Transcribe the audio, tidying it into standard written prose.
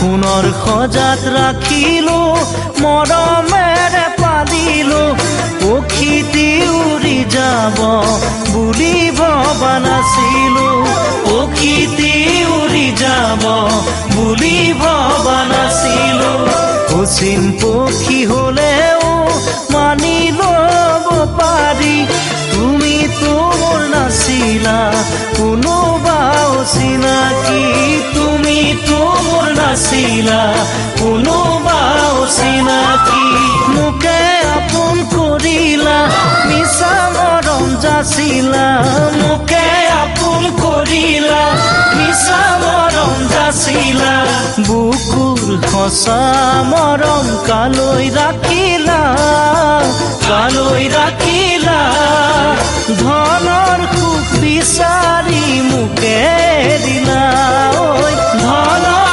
সোণৰ সজাত ৰাখিলো মৰমেৰে পালিলো পক্ষীটি উৰি যাব বুলি ভবা নাছিলো পক্ষীটি উৰি যাব বুলি ভবা নাছিলো অচিন পক্ষী হলেও মানি ল'ব পাৰি তুমিতো মোৰ নাছিলা কোনোবা অচিনাকি তুমিতো মোৰ নাছিলা কোনোবা অচিনাকি মোকে আপোন কৰিলা মিছা মৰম যাচিলা মোকে আপোন কৰিলা মিছা মৰম যাচিলা বুকুৰ সঁচা মৰম কালৈ ৰাখিলা ধনৰ সুখ বিচাৰি মোকে দিলা ঐ ধনৰ